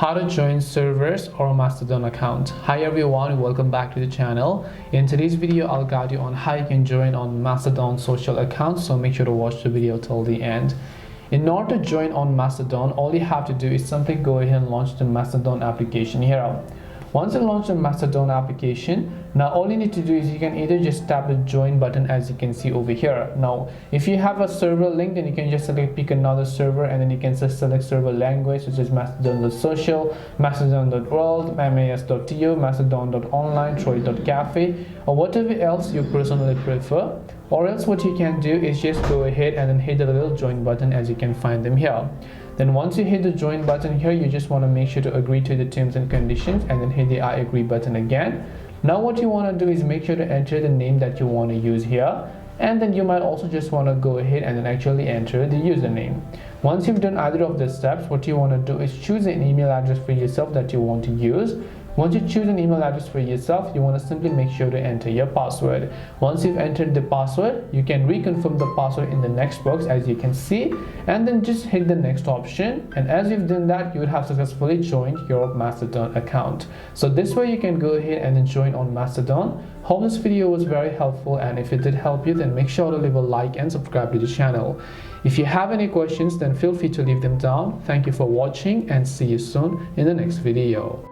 how to join servers or Mastodon account. Hi everyone, welcome back to the channel. In today's video I'll guide you on how you can join on Mastodon social account, so make sure to watch the video till the end. In order to join on Mastodon, all you have to do is simply go ahead and launch the Mastodon application here. Once you launch the Mastodon application, now all you need to do is you can either just tap the join button as you can see over here. Now if you have a server link, then you can just pick another server, and then you can just select server language such as mastodon.social, mastodon.world, mas.to, mastodon.online, troy.cafe, or whatever else you personally prefer. Or else what you can do is just go ahead and then hit the little join button as you can find them here. Then once you hit the join button here, you just want to make sure to agree to the terms and conditions and then hit the I agree button again. Now what you want to do is make sure to enter the name that you want to use here, and then you might also just want to go ahead and then actually enter the username. Once you've done either of the steps, what you want to do is choose an email address for yourself that you want to use. Once you choose an email address for yourself, you want to simply make sure to enter your password. Once you've entered the password, you can reconfirm the password in the next box as you can see, and then just hit the next option. And as you've done that, you would have successfully joined your Mastodon account. So this way you can go ahead and then join on Mastodon. Hope this video was very helpful, and if it did help you, then make sure to leave a like and subscribe to the channel. If you have any questions, then feel free to leave them down. Thank you for watching and see you soon in the next video.